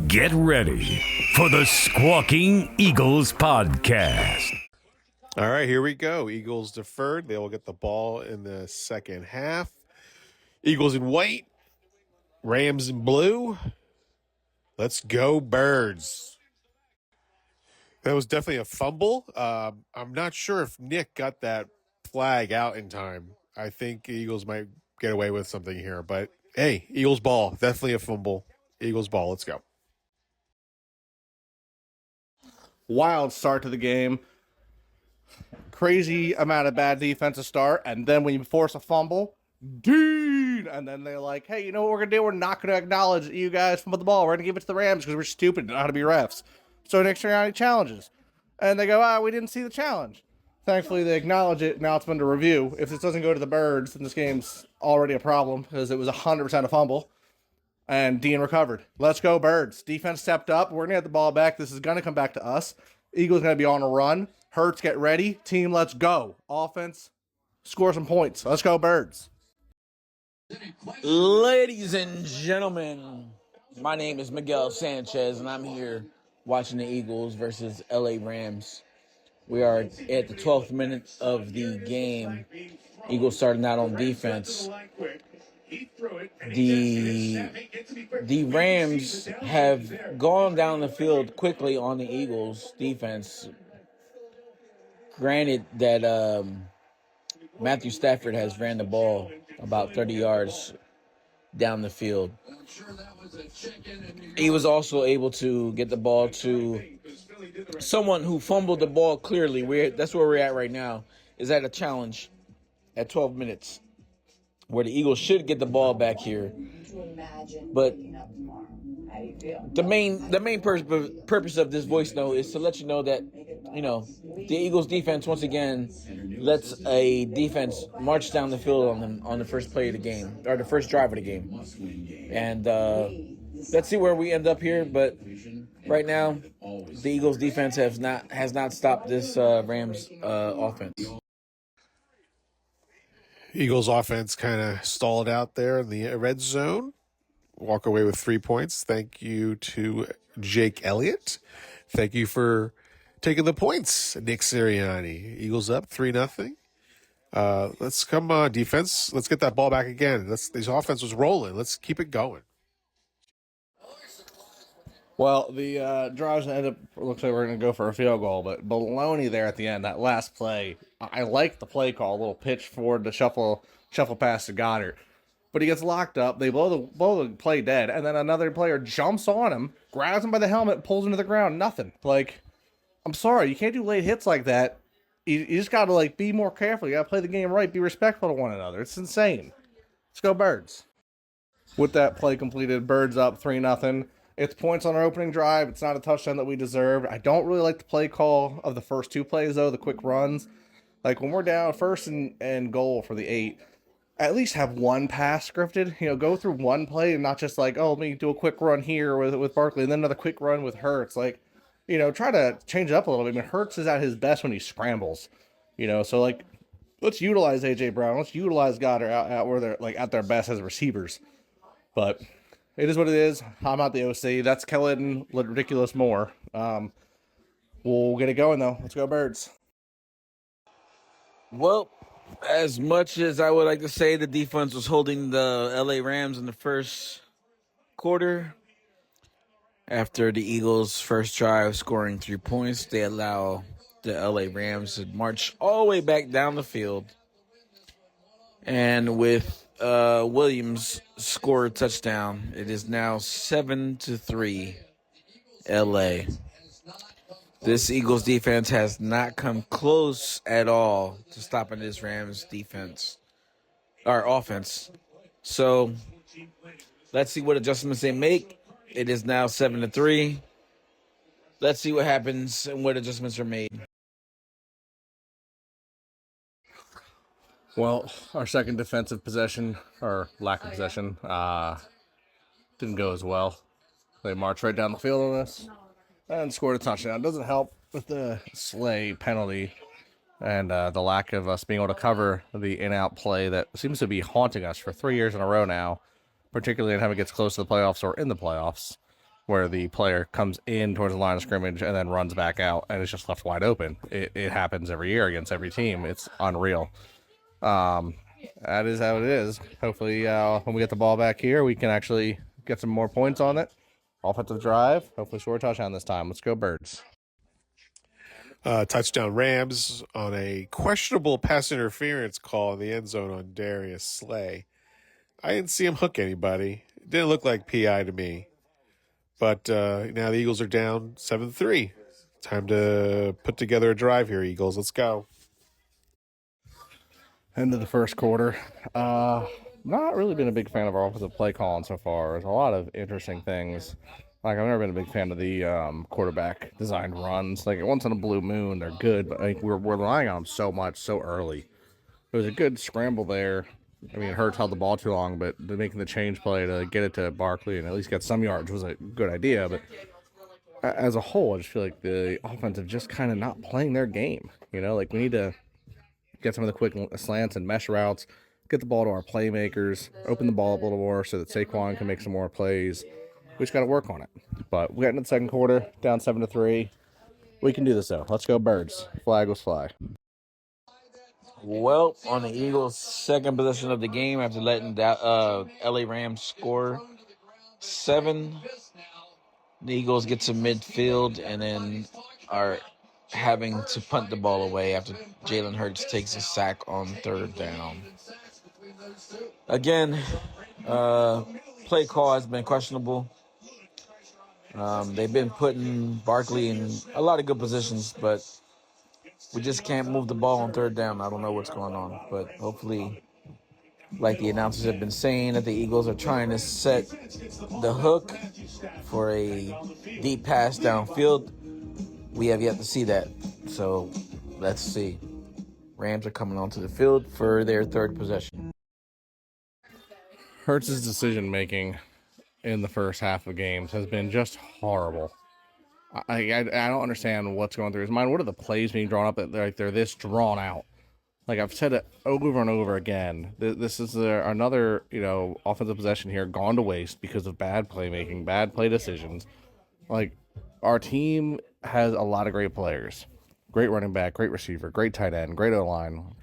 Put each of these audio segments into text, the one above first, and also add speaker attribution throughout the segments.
Speaker 1: Get ready for the Squawking Eagles Podcast.
Speaker 2: All right, here we go. Eagles deferred. They will get the ball in the second half. Eagles in white, Rams in blue. Let's go, Birds. That was definitely a fumble. I'm not sure if Nick got that flag out in time. I think Eagles might get away with something here. But, hey, Eagles ball. Definitely a fumble. Eagles ball. Let's go.
Speaker 3: Wild start to the game. Crazy amount of bad defense to start. And then when you force a fumble, Dean! And then they're like, hey, you know what we're going to do? We're not going to acknowledge that you guys fumbled the ball. We're going to give it to the Rams because we're stupid and don't know how to be refs. So next round, challenges. And they go, we didn't see the challenge. Thankfully, they acknowledge it. Now it's been to review. If this doesn't go to the Birds, then this game's already a problem because it was 100% a fumble. And Dean recovered. Let's go, Birds. Defense stepped up. We're going to get the ball back. This is going to come back to us. Eagles going to be on a run. Hurts, get ready. Team, let's go. Offense, score some points. Let's go, Birds.
Speaker 4: Ladies and gentlemen, my name is Miguel Sanchez, and I'm here watching the Eagles versus LA Rams. We are at the 12th minute of the game. Eagles starting out on defense. The Rams have gone down the field quickly on the Eagles defense. Granted that Matthew Stafford has ran the ball about 30 yards down the field. He was also able to get the ball to someone who fumbled the ball clearly. That's where we're at right now, is at a challenge at 12 minutes where the Eagles should get the ball back here. But the main purpose of this voice note is to let you know that, the Eagles defense once again lets a defense march down the field on them on the first play of the game, or the first drive of the game. And let's see where we end up here. But right now, the Eagles defense has not stopped this Rams offense.
Speaker 2: Eagles offense kind of stalled out there in the red zone. Walk away with 3 points. Thank you to Jake Elliott. Thank you for taking the points, Nick Sirianni. Eagles up 3-0. Let's come on, defense. Let's get that ball back again. This offense was rolling. Let's keep it going.
Speaker 3: Well, the drives ended up, looks like we're going to go for a field goal, but baloney there at the end, that last play. I like the play call, a little pitch forward to shuffle pass to Goddard. But he gets locked up. They blow the play dead, and then another player jumps on him, grabs him by the helmet, pulls him to the ground. Nothing. I'm sorry, you can't do late hits like that. You just got to be more careful. You got to play the game right. Be respectful to one another. It's insane. Let's go, Birds. With that play completed, Birds up 3-0. It's points on our opening drive. It's not a touchdown that we deserved. I don't really like the play call of the first two plays, though, the quick runs. When we're down first and goal for the 8, at least have one pass scripted. Go through one play and not just let me do a quick run here with Barkley and then another quick run with Hurts. Try to change it up a little bit. Hurts is at his best when he scrambles. So let's utilize A.J. Brown. Let's utilize Goddard out where they're at their best as receivers. But it is what it is. I'm not the OC. That's Kellen Ridiculous Moore. We'll get it going, though. Let's go, Birds.
Speaker 4: Well, as much as I would like to say the defense was holding the LA Rams in the first quarter, after the Eagles' first drive scoring 3 points, they allow the LA Rams to march all the way back down the field. And with Williams score a touchdown, it is now 7-3 LA. This Eagles defense has not come close at all to stopping this Rams defense, or offense. So let's see what adjustments they make. It is now 7-3. Let's see what happens and what adjustments are made.
Speaker 3: Well, our second defensive possession, or lack of possession, didn't go as well. They marched right down the field on us and scored a touchdown. It doesn't help with the Slay penalty and the lack of us being able to cover the in-out play that seems to be haunting us for 3 years in a row now, particularly when it gets close to the playoffs or in the playoffs. where the player comes in towards the line of scrimmage and then runs back out and it's just left wide open. It happens every year against every team. It's unreal. That is how it is. Hopefully, when we get the ball back here, we can actually get some more points on it. Offensive drive. Hopefully score a touchdown this time. Let's go Birds.
Speaker 2: Touchdown Rams on a questionable pass interference call in the end zone on Darius Slay. I didn't see him hook anybody. It didn't look like PI to me. But now the Eagles are down 7-3. Time to put together a drive here, Eagles. Let's go.
Speaker 3: End of the first quarter. Not really been a big fan of our offensive play calling so far. There's a lot of interesting things. Like, I've never been a big fan of the quarterback designed runs. Like, once in a blue moon, they're good, but I think we're relying on them so much, so early. It was a good scramble there. I mean, Hurts held the ball too long, but making the change play to get it to Barkley and at least get some yards was a good idea. But as a whole, I just feel like the offense is just kind of not playing their game. You know, like, we need to get some of the quick slants and mesh routes, get the ball to our playmakers, open the ball up a little more so that Saquon can make some more plays. We just got to work on it. But we got into the second quarter, down 7-3. We can do this, though. Let's go Birds. Flag was fly.
Speaker 4: Well, on the Eagles' second possession of the game, after letting LA Rams score 7, the Eagles get to midfield and then are having to punt the ball away after Jalen Hurts takes a sack on third down. Again, play call has been questionable. They've been putting Barkley in a lot of good positions, but we just can't move the ball on third down. I don't know what's going on, but hopefully, like the announcers have been saying, that the Eagles are trying to set the hook for a deep pass downfield. We have yet to see that, so let's see. Rams are coming onto the field for their third possession.
Speaker 3: Hurts' decision-making in the first half of games has been just horrible. I don't understand what's going through his mind. What are the plays being drawn up that they're this drawn out? Like, I've said it over and over again. This is another, offensive possession here gone to waste because of bad playmaking, bad play decisions. Like, our team has a lot of great players. Great running back, great receiver, great tight end, great O-line.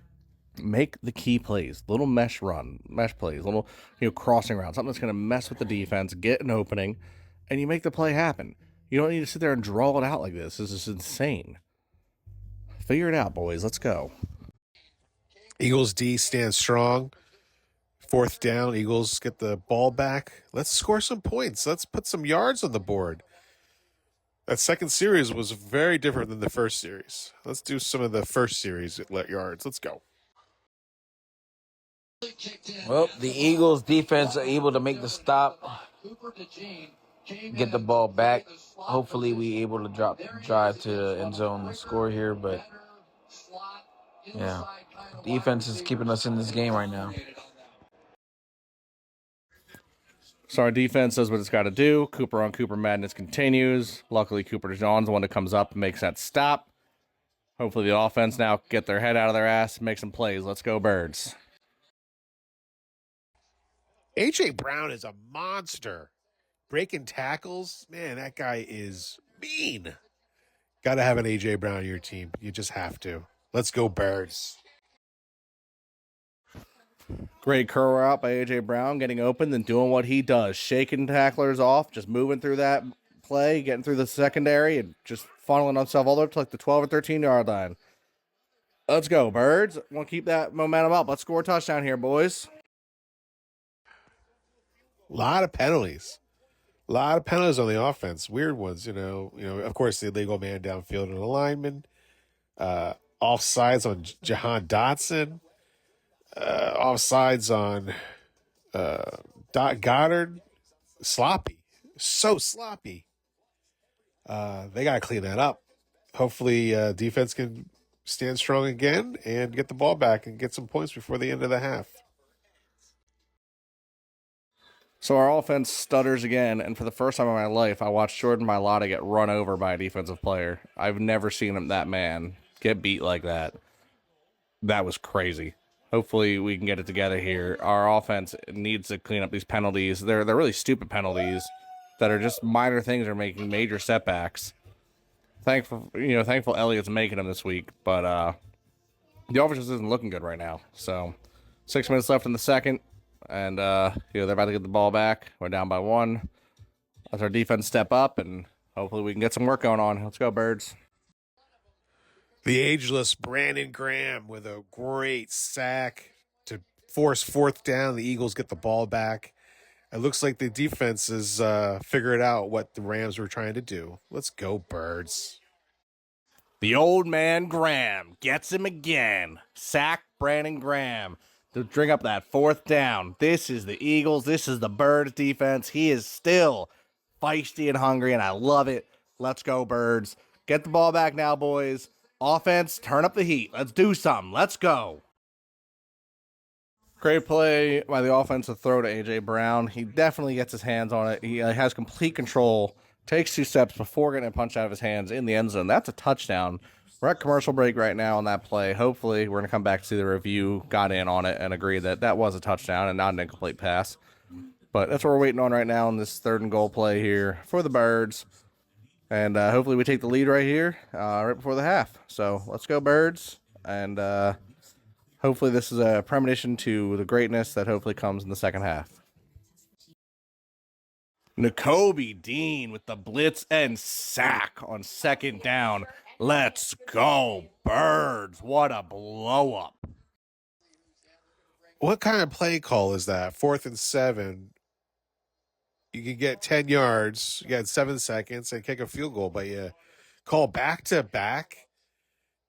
Speaker 3: Make the key plays, little mesh plays, little, crossing routes, something that's going to mess with the defense, get an opening, and you make the play happen. You don't need to sit there and draw it out like this. This is insane. Figure it out, boys. Let's go.
Speaker 2: Eagles D stands strong. Fourth down, Eagles get the ball back. Let's score some points. Let's put some yards on the board. That second series was very different than the first series. Let's do some of the first series yards. Let's go.
Speaker 4: Well, the Eagles defense are able to make the stop, get the ball back. Hopefully we able to drive to the end zone and score here, but yeah, defense is keeping us in this game right now.
Speaker 3: So our defense does what it's got to do. Cooper on Cooper madness continues. Luckily, Cooper DeJean's the one that comes up and makes that stop. Hopefully the offense now get their head out of their ass, make some plays. Let's go Birds.
Speaker 2: A.J. Brown is a monster. Breaking tackles, man, that guy is mean. Got to have an A.J. Brown on your team. You just have to. Let's go Birds.
Speaker 3: Great curl route by A.J. Brown, getting open and doing what he does. Shaking tacklers off, just moving through that play, getting through the secondary, and just funneling himself all the way up to like the 12 or 13-yard line. Let's go, Birds. Want to keep that momentum up. Let's score a touchdown here, boys.
Speaker 2: A lot of penalties. A lot of penalties on the offense. Weird ones, of course, the illegal man downfield and a lineman. Offsides on Jahan Dotson. Offsides on Goddard. Sloppy. So sloppy. They got to clean that up. Hopefully defense can stand strong again and get the ball back and get some points before the end of the half.
Speaker 3: So our offense stutters again, and for the first time in my life, I watched Jordan Mailata get run over by a defensive player. I've never seen that man get beat like that. That was crazy. Hopefully we can get it together here. Our offense needs to clean up these penalties. They're really stupid penalties. that are just minor things are making major setbacks. Thankful Elliott's making them this week, but the offense just isn't looking good right now. So 6 minutes left in the second, and they're about to get the ball back. We're down by 1. Let our defense step up, and hopefully we can get some work going on. Let's go, Birds.
Speaker 2: The ageless Brandon Graham with a great sack to force 4th down. The Eagles get the ball back. It looks like the defense has figured out what the Rams were trying to do. Let's go, Birds.
Speaker 3: The old man Graham gets him again. Sack Brandon Graham to bring up that 4th down. This is the Eagles. This is the Birds defense. He is still feisty and hungry, and I love it. Let's go, Birds. Get the ball back now, boys. Offense, turn up the heat. Let's do something. Let's go. Great play by the offense to throw to A.J. Brown. He definitely gets his hands on it. He has complete control. Takes 2 steps before getting a punch out of his hands in the end zone. That's a touchdown. We're at commercial break right now on that play. Hopefully, we're going to come back to the review, got in on it, and agree that that was a touchdown and not an incomplete pass. But that's what we're waiting on right now in this 3rd and goal play here for the Birds. And hopefully we take the lead right here, right before the half. So let's go, Birds. And hopefully this is a premonition to the greatness that hopefully comes in the second half. Nakobe Dean with the blitz and sack on 2nd down. Let's go, Birds. What a blow up.
Speaker 2: What kind of play call is that? 4th and 7. You can get 10 yards. You got 7 seconds and kick a field goal, but you call back-to-back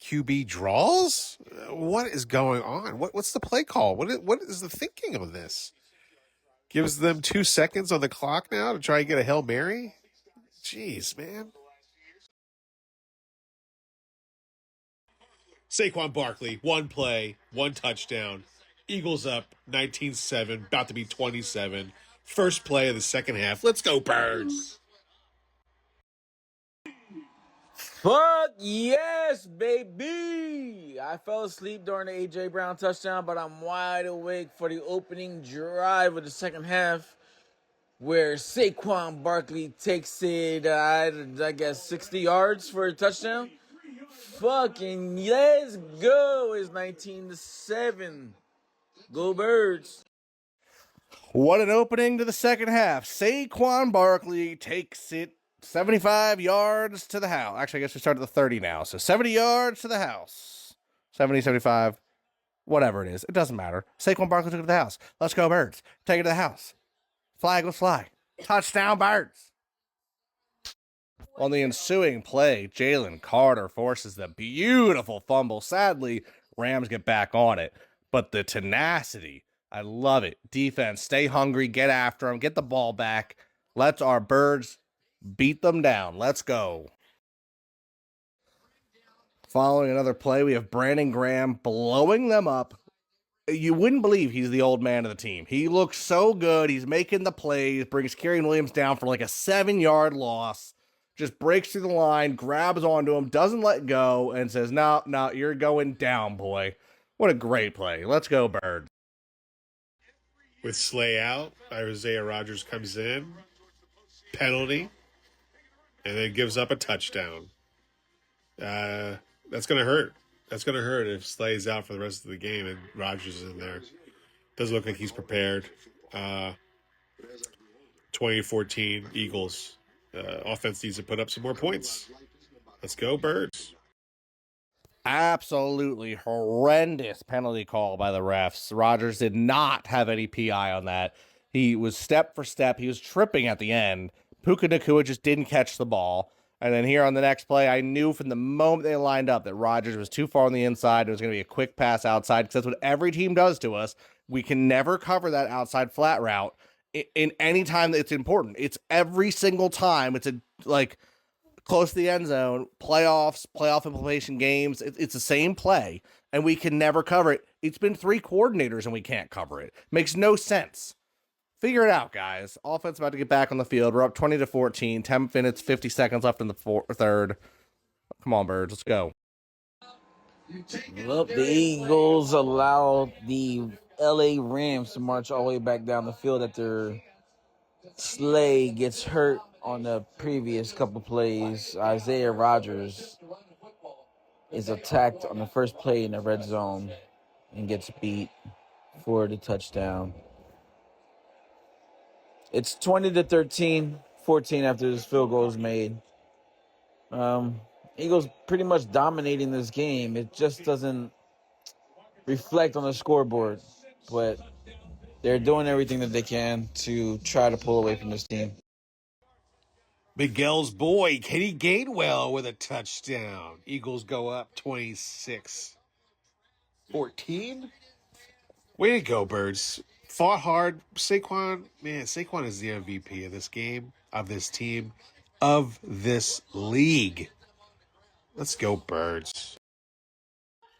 Speaker 2: QB draws? What is going on? What's the play call? What is the thinking on this? Gives them 2 seconds on the clock now to try and get a Hail Mary? Jeez, man. Saquon Barkley, 1 play, 1 touchdown. Eagles up 19-7, about to be 27. First play of the second half. Let's go, Birds.
Speaker 4: Fuck yes, baby! I fell asleep during the A.J. Brown touchdown, but I'm wide awake for the opening drive of the second half, where Saquon Barkley takes it, I guess, 60 yards for a touchdown. Fucking let's go! It's 19-7. Go Birds!
Speaker 3: What an opening to the second half. Saquon Barkley takes it 75 yards to the house. Actually, I guess we start at the 30 now. So 70 yards to the house. 70, 75, whatever it is. It doesn't matter. Saquon Barkley took it to the house. Let's go, Birds. Take it to the house. Flag will fly. Touchdown, Birds. On the ensuing play, Jalen Carter forces the beautiful fumble. Sadly, Rams get back on it. But the tenacity, I love it. Defense, stay hungry, get after them, get the ball back. Let's our Birds beat them down. Let's go. Following another play, we have Brandon Graham blowing them up. You wouldn't believe he's the old man of the team. He looks so good. He's making the plays, brings Kyren Williams down for like a 7-yard loss. Just breaks through the line, grabs onto him, doesn't let go, and says, no, you're going down, boy. What a great play. Let's go, Birds.
Speaker 2: With Slay out, Isaiah Rodgers comes in. Penalty. And then gives up a touchdown. That's going to hurt. That's going to hurt if Slay's out for the rest of the game and Rodgers is in there. Doesn't look like he's prepared. 2014 Eagles. Offense needs to put up some more points. Let's go, Birds.
Speaker 3: Absolutely horrendous penalty call by the refs. Rodgers did not have any PI on that. He was step for step. He was tripping at the end. Puka Nacua just didn't catch the ball. And then here on the next play, I knew from the moment they lined up that Rodgers was too far on the inside. It was going to be a quick pass outside because that's what every team does to us. We can never cover that outside flat route in any time that it's important. It's every single time. It's close to the end zone, playoff implementation games. It's the same play, and we can never cover it. It's been 3 coordinators, and we can't cover it. Makes no sense. Figure it out, guys. Offense about to get back on the field. We're up 20-14. 10 minutes, 50 seconds left in the third. Come on, Birds. Let's go.
Speaker 4: Well, the Eagles allowed the LA Rams to march all the way back down the field after Slay gets hurt on the previous couple plays. Isaiah Rodgers is attacked on the first play in the red zone and gets beat for the touchdown. It's 20-13, 14 after this field goal is made. Eagles pretty much dominating this game. It just doesn't reflect on the scoreboard, but they're doing everything that they can to try to pull away from this team.
Speaker 2: Miguel's boy, Kenny Gainwell, with a touchdown. Eagles go up 26-14. Way to go, Birds. Fought hard. Saquon is the MVP of this game, of this team, of this league. Let's go, Birds.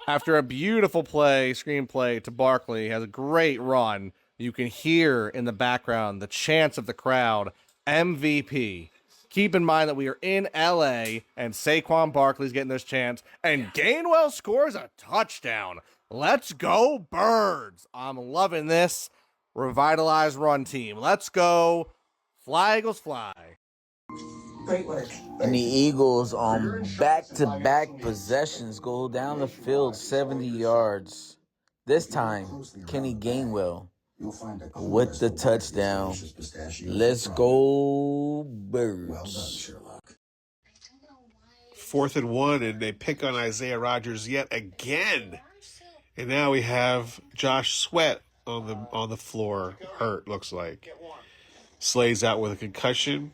Speaker 3: After a beautiful screenplay to Barkley, has a great run. You can hear in the background the chants of the crowd, MVP. Keep in mind that we are in LA and Saquon Barkley's getting this chance, and Gainwell scores a touchdown. Let's go, Birds. I'm loving this revitalized run team. Let's go, Fly Eagles Fly.
Speaker 5: Great work.
Speaker 4: And the Eagles on back-to-back possessions go down the field 70 yards. This time, Kenny Gainwell with the touchdown. Let's go, Birds.
Speaker 2: 4th and 1, and they pick on Isaiah Rodgers yet again. And now we have Josh Sweat on the floor, hurt, looks like. Slay's out with a concussion.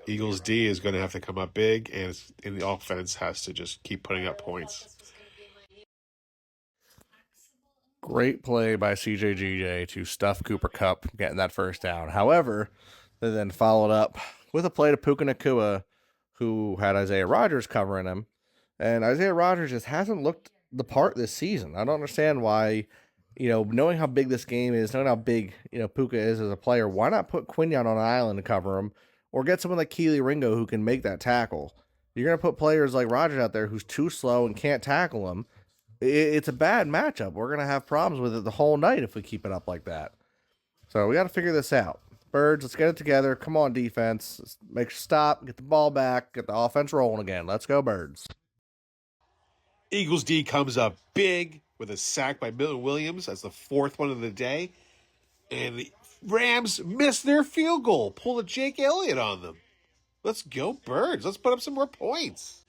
Speaker 2: Eagles D is going to have to come up big, and the offense has to just keep putting up points.
Speaker 3: Great play by CJGJ to stuff Cooper Kupp, getting that first down. However, they then followed up with a play to Puka Nacua, who had Isaiah Rodgers covering him. And Isaiah Rodgers just hasn't looked the part this season. I don't understand why, knowing how big this game is, knowing how big, Puka is as a player, why not put Quinyon on an island to cover him, or get someone like Keely Ringo who can make that tackle? You're going to put players like Rodgers out there who's too slow and can't tackle him. It's a bad matchup. We're going to have problems with it the whole night if we keep it up like that. So we got to figure this out. Birds, let's get it together. Come on, defense. Let's make sure stop, get the ball back, get the offense rolling again. Let's go, Birds.
Speaker 2: Eagles D comes up big with a sack by Milton Williams. That's the 4th one of the day. And the Rams missed their field goal. Pulled a Jake Elliott on them. Let's go, Birds. Let's put up some more points.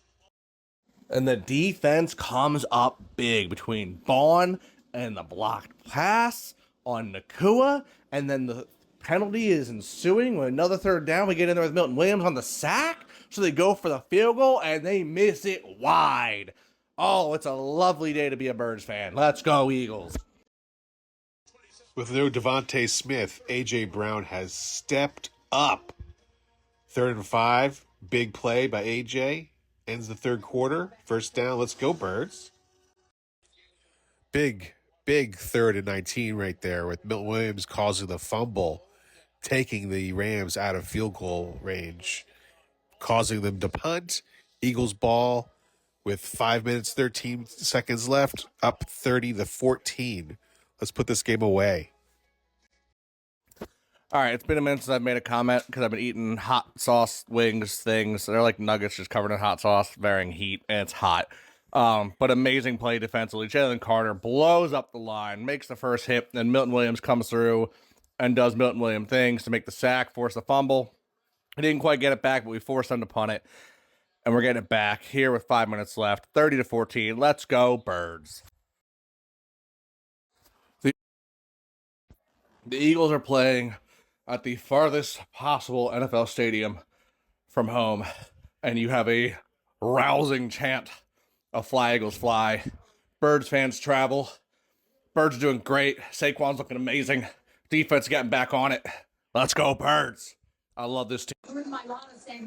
Speaker 3: And the defense comes up big between Vaughn and the blocked pass on Nacua. And then the penalty is ensuing with another 3rd down. We get in there with Milton Williams on the sack. So they go for the field goal and they miss it wide. Oh, it's a lovely day to be a Birds fan. Let's go, Eagles.
Speaker 2: With no Devontae Smith, A.J. Brown has stepped up. 3rd and 5, big play by A.J. Ends the 3rd quarter. First down, let's go, Birds. Big 3rd and 19 right there with Milton Williams causing the fumble, taking the Rams out of field goal range, causing them to punt. Eagles ball with 5 minutes, 13 seconds left, up 30-14. Let's put this game away.
Speaker 3: All right, it's been a minute since I've made a comment because I've been eating hot sauce wings things. They're like nuggets just covered in hot sauce, varying heat, and it's hot. But amazing play defensively. Jalen Carter blows up the line, makes the first hit, and Milton Williams comes through and does Milton Williams things to make the sack, force the fumble. He didn't quite get it back, but we forced them to punt it. And we're getting it back here with 5 minutes left. 30-14. Let's go, Birds. The Eagles are playing at the farthest possible NFL stadium from home. And you have a rousing chant of Fly Eagles Fly. Birds fans travel. Birds doing great. Saquon's looking amazing. Defense getting back on it. Let's go, Birds. I love this team.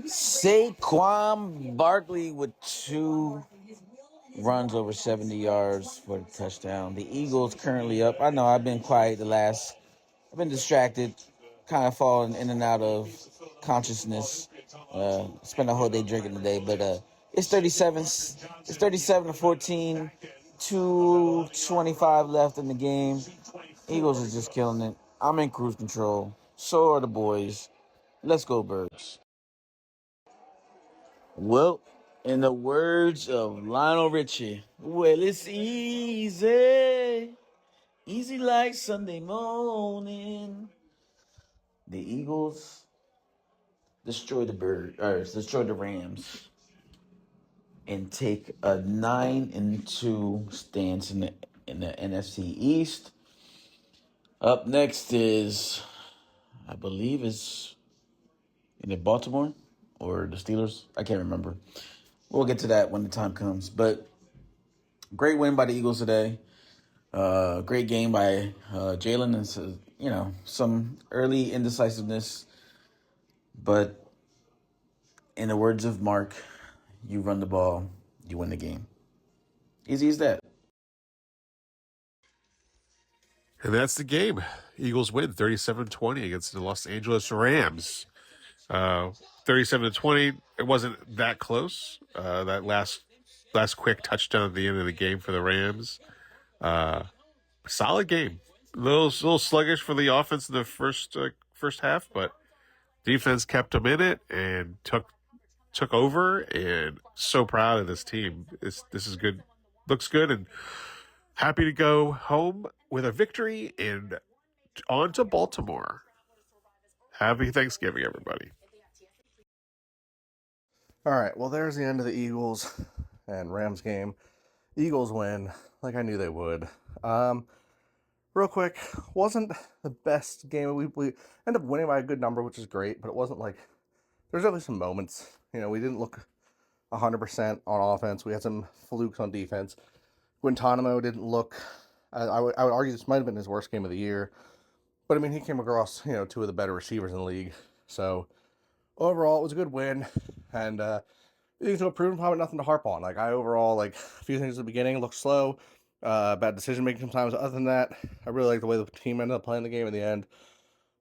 Speaker 4: Saquon Barkley with 2 runs over 70 yards for the touchdown. The Eagles currently up. I know I've been quiet I've been distracted, kind of falling in and out of consciousness. Spent a whole day drinking today, but it's 37-14, 2:25 left in the game. Eagles are just killing it. I'm in cruise control. So are the boys. Let's go, Birds. Well, in the words of Lionel Richie, well, it's easy. Easy like Sunday morning. The Eagles destroy the Rams and take a 9-2 stance in the NFC East. Up next is, I believe, is it Baltimore or the Steelers? I can't remember. We'll get to that when the time comes. But great win by the Eagles today. Great game by Jalen, and some early indecisiveness. But in the words of Mark, you run the ball, you win the game. Easy as that.
Speaker 2: And that's the game. Eagles win 37-20 against the Los Angeles Rams. 37-20. It wasn't that close. That last quick touchdown at the end of the game for the Rams. Solid game. A little sluggish for the offense in the first half, but defense kept them in it and took over. And so proud of this team. This is good. Looks good, and happy to go home with a victory and on to Baltimore. Happy Thanksgiving, everybody.
Speaker 3: All right, well, there's the end of the Eagles and Rams game. Eagles win, like I knew they would. Real quick, wasn't the best game. We ended up winning by a good number, which is great, but it wasn't like, there's definitely some moments. We didn't look 100% on offense. We had some flukes on defense. Guantanamo didn't look, I would argue this might have been his worst game of the year. But, I mean, he came across, two of the better receivers in the league. So, overall, it was a good win. And, these were proven probably nothing to harp on. Like, a few things at the beginning looked slow. Bad decision-making sometimes. Other than that, I really like the way the team ended up playing the game in the end.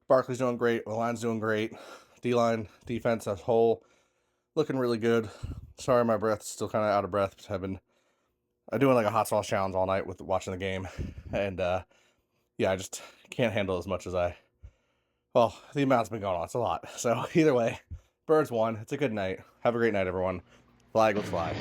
Speaker 3: Barkley's doing great. The line's doing great. D-line, defense as a whole, looking really good. Sorry, my breath's still kind of out of breath. I've been doing like a hot sauce challenge all night with watching the game. And, I just can't handle as much as the amount's been going on. It's a lot. So, either way, Birds won. It's a good night. Have a great night, everyone. Fly, Eagles, fly.